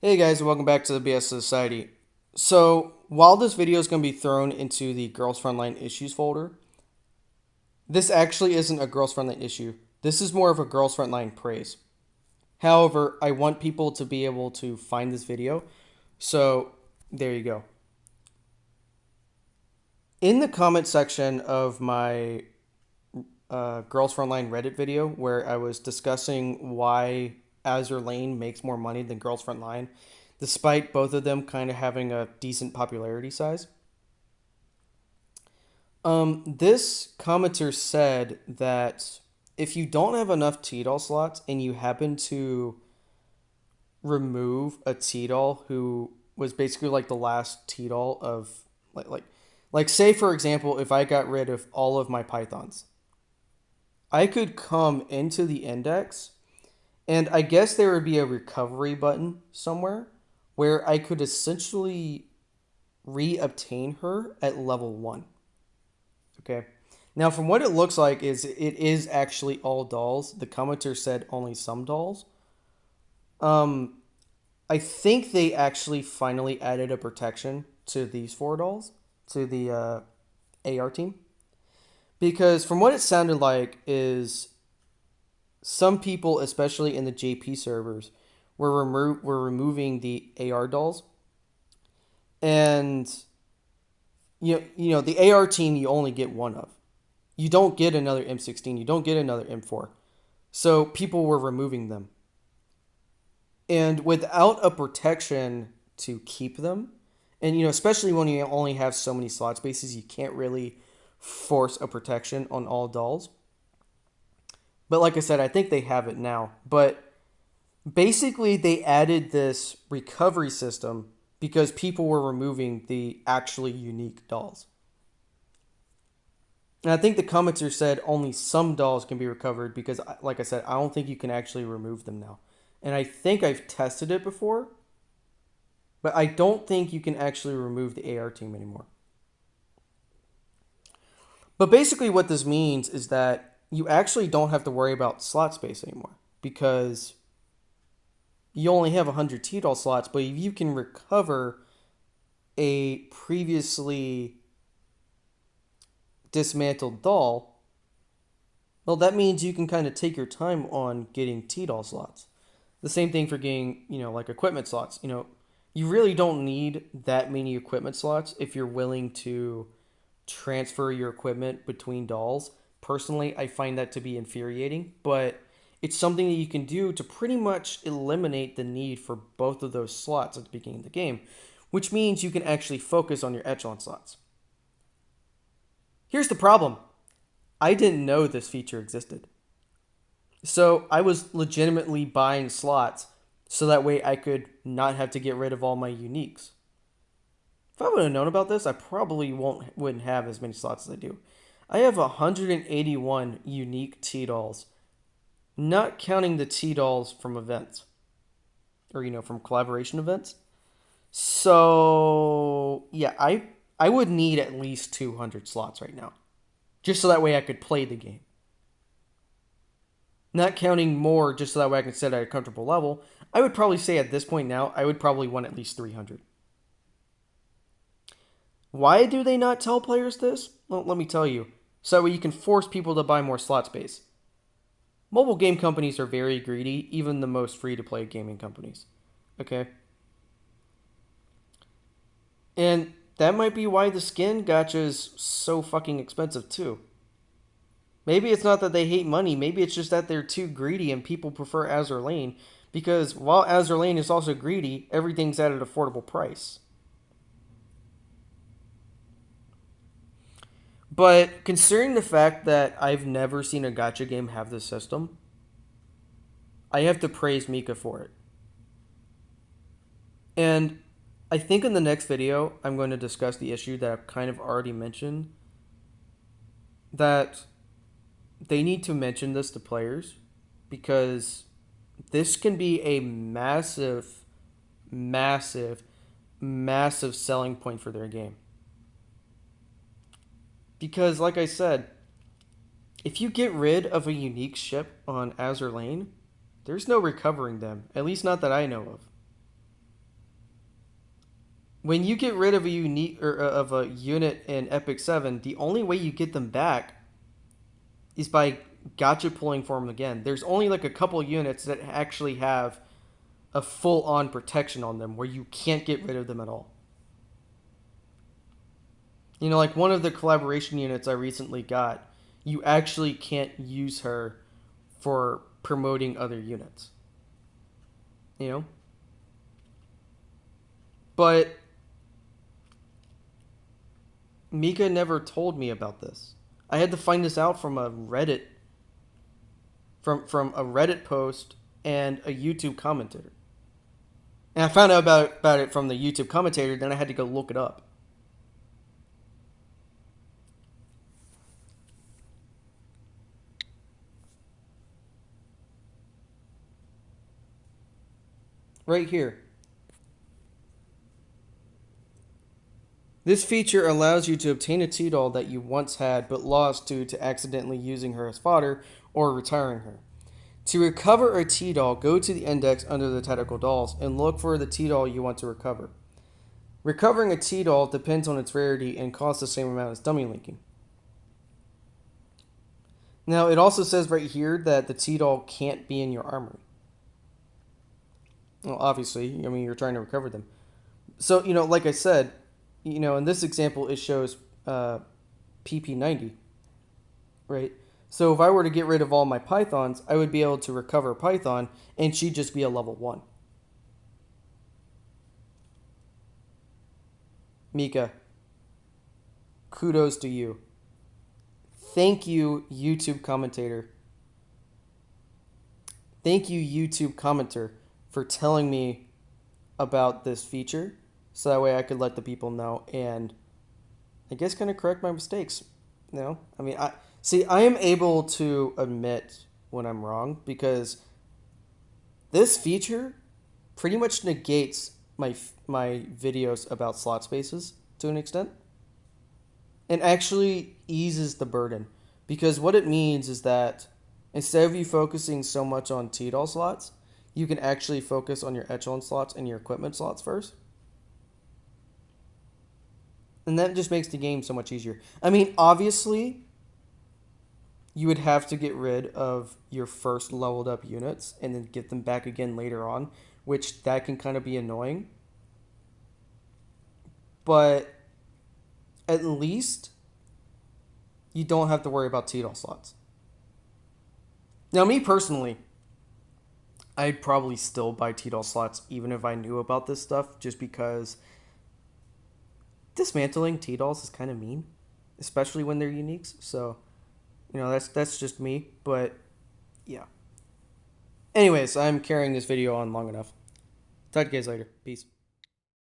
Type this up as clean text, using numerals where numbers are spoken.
Hey guys, welcome back to the theBSofSociety. So, while this video is going to be thrown into the Girls Frontline Issues folder, this actually isn't a Girls Frontline issue. This is more of a Girls Frontline praise. However, I want people to be able to find this video, so there you go. In the comment section of my Girls Frontline Reddit video, where I was discussing why Azur Lane makes more money than Girls Frontline, despite both of them kind of having a decent popularity size. This commenter said that if you don't have enough T-Doll slots and you happen to remove a T-Doll who was basically like the last T-Doll of like say for example, if I got rid of all of my Pythons, I could come into the index and I guess there would be a recovery button somewhere where I could essentially re-obtain her at level 1. Okay. Now, from what it looks like, it is actually all dolls. The commenter said only some dolls. I think they actually finally added a protection to these 4 dolls, to the AR team. Because from what it sounded like is some people, especially in the JP servers, were removing the AR dolls. And you know the AR team you only get one of. You don't get another M16, you don't get another M4. So people were removing them. And without a protection to keep them, and especially when you only have so many slot spaces, you can't really force a protection on all dolls. But like I said, I think they have it now. But basically they added this recovery system because people were removing the actually unique dolls. And I think the commenter said only some dolls can be recovered because, like I said, I don't think you can actually remove them now. And I think I've tested it before, but I don't think you can actually remove the AR team anymore. But basically what this means is that you actually don't have to worry about slot space anymore because you only have 100 T-Doll slots, but if you can recover a previously dismantled doll, well, that means you can kind of take your time on getting T-Doll slots. The same thing for getting, like equipment slots. You really don't need that many equipment slots if you're willing to transfer your equipment between dolls. Personally, I find that to be infuriating, but it's something that you can do to pretty much eliminate the need for both of those slots at the beginning of the game, which means you can actually focus on your echelon slots. Here's the problem. I didn't know this feature existed. So I was legitimately buying slots so that way I could not have to get rid of all my uniques. If I would have known about this, I probably wouldn't have as many slots as I do. I have 181 unique T-Dolls, not counting the T-Dolls from events. Or, from collaboration events. So, yeah, I would need at least 200 slots right now. Just so that way I could play the game. Not counting more just so that way I can sit at a comfortable level. I would probably say at this point now, I would probably want at least 300. Why do they not tell players this? Well, let me tell you. So that way you can force people to buy more slot space. Mobile game companies are very greedy, even the most free-to-play gaming companies. Okay? And that might be why the skin gacha is so fucking expensive too. Maybe it's not that they hate money, maybe it's just that they're too greedy and people prefer Azur Lane, because while Azur Lane is also greedy, everything's at an affordable price. But considering the fact that I've never seen a gacha game have this system, I have to praise Mika for it. And I think in the next video, I'm going to discuss the issue that I've kind of already mentioned, that they need to mention this to players because this can be a massive, massive, massive selling point for their game. Because, like I said, if you get rid of a unique ship on Azur Lane, there's no recovering them. At least not that I know of. When you get rid of a unique or of a unit in Epic 7, the only way you get them back is by gotcha pulling for them again. There's only like a couple units that actually have a full on protection on them where you can't get rid of them at all. You know, like one of the collaboration units I recently got, you actually can't use her for promoting other units. You know? But Mika never told me about this. I had to find this out from a Reddit from a Reddit post and a YouTube commentator. And I found out about it from the YouTube commentator, then I had to go look it up. Right here. This feature allows you to obtain a T-Doll that you once had but lost due to accidentally using her as fodder or retiring her. To recover a T-Doll, go to the index under the tactical dolls and look for the T-Doll you want to recover. Recovering a T-Doll depends on its rarity and costs the same amount as dummy linking. Now, it also says right here that the T-Doll can't be in your armory. Well, obviously, I mean, you're trying to recover them. So, you know, like I said, you know, in this example, it shows PP90, right? So if I were to get rid of all my Pythons, I would be able to recover Python, and she'd just be a level 1. Mika, kudos to you. Thank you, YouTube commentator. Thank you, YouTube commenter, for telling me about this feature, so that way I could let the people know and I guess kind of correct my mistakes. You know, I mean, I am able to admit when I'm wrong because this feature pretty much negates my videos about slot spaces to an extent, and actually eases the burden, because what it means is that instead of you focusing so much on T-Doll slots, you can actually focus on your echelon slots and your equipment slots first. And that just makes the game so much easier. I mean, obviously, you would have to get rid of your first leveled up units and then get them back again later on, which that can kind of be annoying. But at least you don't have to worry about T-Doll slots. Now, me personally, I'd probably still buy T-Doll slots even if I knew about this stuff, just because dismantling T-Dolls is kind of mean, especially when they're uniques. So, you know, that's just me, but yeah. Anyways, I'm carrying this video on long enough. Talk to you guys later. Peace.